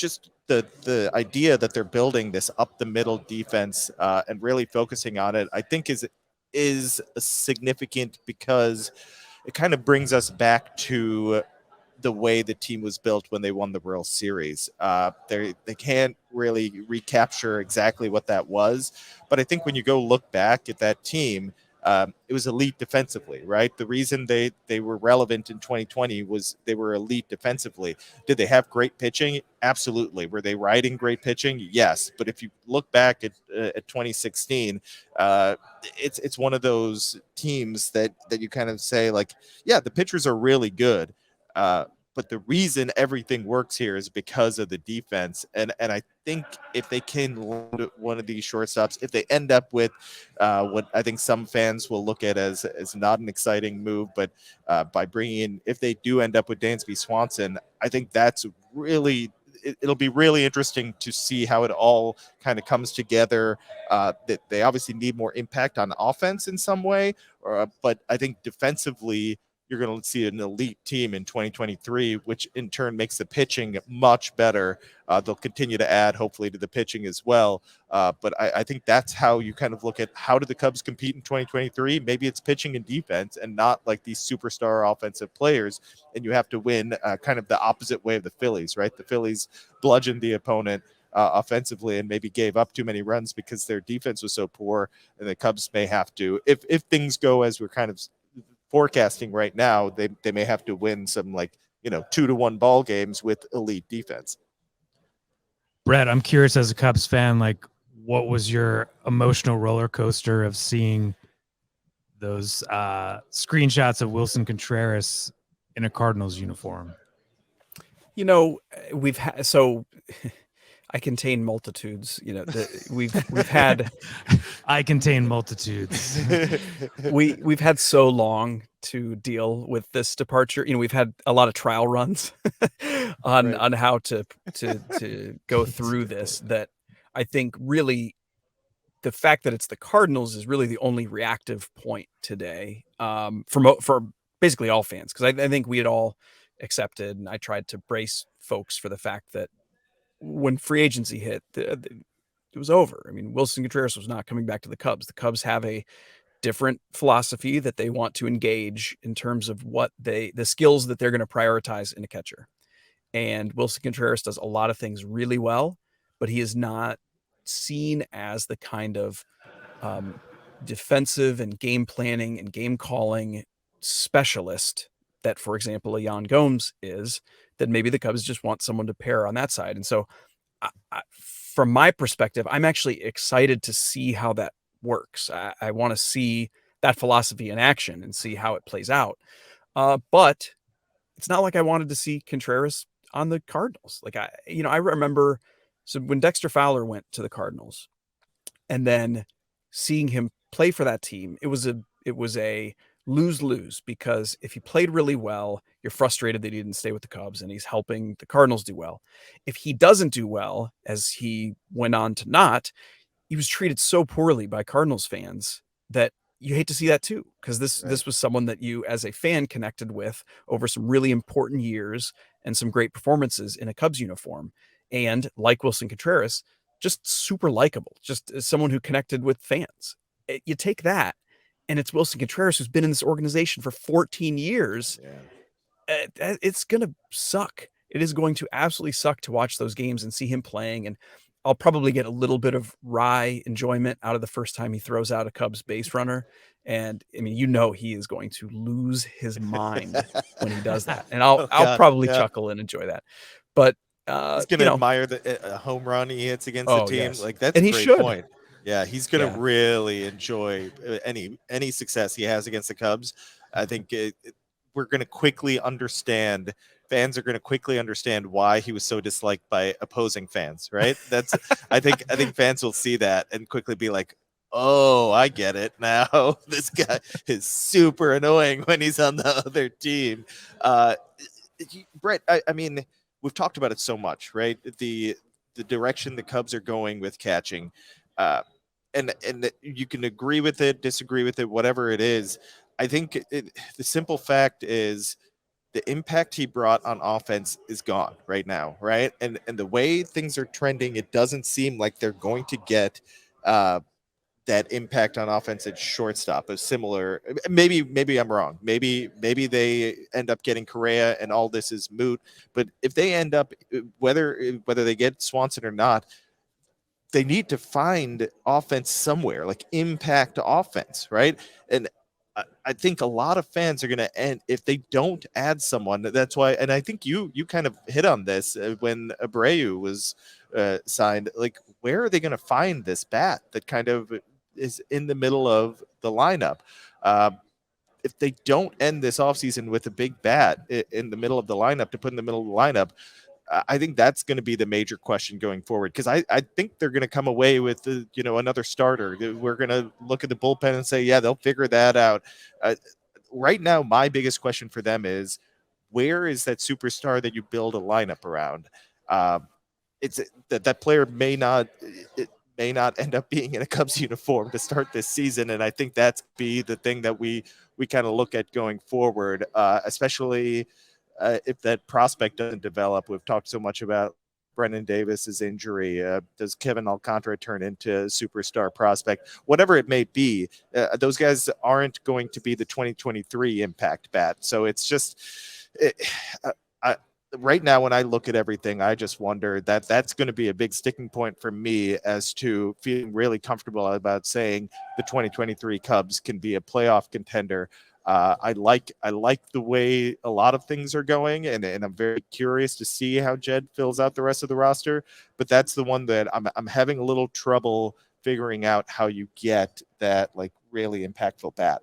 just the idea that they're building this up the middle defense and really focusing on it, I think is significant because it kind of brings us back to the way the team was built when they won the World Series. They can't really recapture exactly what that was, but I think when you go look back at that team, it was elite defensively, right? The reason they were relevant in 2020 was they were elite defensively. Did they have great pitching? Absolutely. Were they riding great pitching? Yes. But if you look back at 2016, it's one of those teams that you kind of say like, yeah, the pitchers are really good. But the reason everything works here is because of the defense. And I think if they can land one of these shortstops, if they end up with what I think some fans will look at as not an exciting move, but by bringing in, if they do end up with Dansby Swanson, I think that's really, it'll be really interesting to see how it all kind of comes together. That they obviously need more impact on offense in some way, but I think defensively, you're going to see an elite team in 2023, which in turn makes the pitching much better. They'll continue to add, hopefully, to the pitching as well. But I think that's how you kind of look at how do the Cubs compete in 2023. Maybe it's pitching and defense and not like these superstar offensive players. And you have to win kind of the opposite way of the Phillies, right? The Phillies bludgeoned the opponent offensively and maybe gave up too many runs because their defense was so poor. And the Cubs may have to, if things go as we're kind of forecasting right now, they may have to win some 2-1 ball games with elite defense. Brett, I'm curious as a Cubs fan, like what was your emotional roller coaster of seeing those screenshots of Wilson Contreras in a Cardinals uniform? We've had I contain multitudes. We've had. I contain multitudes. We've had so long to deal with this departure. We've had a lot of trial runs on how to go through this. That I think really the fact that it's the Cardinals is really the only reactive point today for basically all fans, because I think we had all accepted, and I tried to brace folks for the fact that when free agency hit, it was over. I mean, Wilson Contreras was not coming back to the Cubs. The Cubs have a different philosophy that they want to engage in terms of what the skills that they're going to prioritize in a catcher. And Wilson Contreras does a lot of things really well, but he is not seen as the kind of defensive and game planning and game calling specialist that, for example, a Yan Gomes is, that maybe the Cubs just want someone to pair on that side. And so from my perspective, I'm actually excited to see how that works. I want to see that philosophy in action and see how it plays out. But it's not like I wanted to see Contreras on the Cardinals. Like I remember, so when Dexter Fowler went to the Cardinals and then seeing him play for that team, it was a lose-lose, because if he played really well, you're frustrated that he didn't stay with the Cubs and he's helping the Cardinals do well. If he doesn't do well, as he went on to not, he was treated so poorly by Cardinals fans that you hate to see that too, because this was someone that you as a fan connected with over some really important years and some great performances in a Cubs uniform. And like Wilson Contreras, just super likable, just as someone who connected with fans. You take that, and it's Wilson Contreras, who's been in this organization for 14 years. Yeah. It's going to suck. It is going to absolutely suck to watch those games and see him playing. And I'll probably get a little bit of wry enjoyment out of the first time he throws out a Cubs base runner. And I mean, he is going to lose his mind when he does that. And I'll probably chuckle and enjoy that. But he's going to admire the home run he hits against the team. Yes. Like that's and a great point. Yeah, he's going to really enjoy any success he has against the Cubs. I think we're going to quickly understand. Fans are going to quickly understand why he was so disliked by opposing fans. Right? I think fans will see that and quickly be like, "Oh, I get it now. This guy is super annoying when he's on the other team." Brett, I mean, we've talked about it so much, right? The direction the Cubs are going with catching. And you can agree with it, disagree with it, whatever it is. I think the simple fact is the impact he brought on offense is gone right now, right? And the way things are trending, it doesn't seem like they're going to get that impact on offense at shortstop. A similar, maybe I'm wrong. Maybe they end up getting Correa and all this is moot. But if they end up whether they get Swanson or not, they need to find offense somewhere, like impact offense, right? And I think a lot of fans are going to end if they don't add someone. That's why, and I think you kind of hit on this when Abreu was signed. Like, where are they going to find this bat that kind of is in the middle of the lineup? If they don't end this offseason with a big bat in the middle of the lineup to put in the middle of the lineup, I think that's going to be the major question going forward, because I think they're going to come away with another starter. We're going to look at the bullpen and say, yeah, they'll figure that out. Right now, my biggest question for them is, where is that superstar that you build a lineup around? It's that player may not end up being in a Cubs uniform to start this season, and I think that's be the thing that we kind of look at going forward, especially. If that prospect doesn't develop. We've talked so much about Brennan Davis's injury. Does Kevin Alcantara turn into a superstar prospect? Whatever it may be, those guys aren't going to be the 2023 impact bat. So it's just right now, when I look at everything, I just wonder that that's going to be a big sticking point for me as to feeling really comfortable about saying the 2023 Cubs can be a playoff contender. I like the way a lot of things are going, and I'm very curious to see how Jed fills out the rest of the roster. But that's the one that I'm having a little trouble figuring out how you get that like really impactful bat.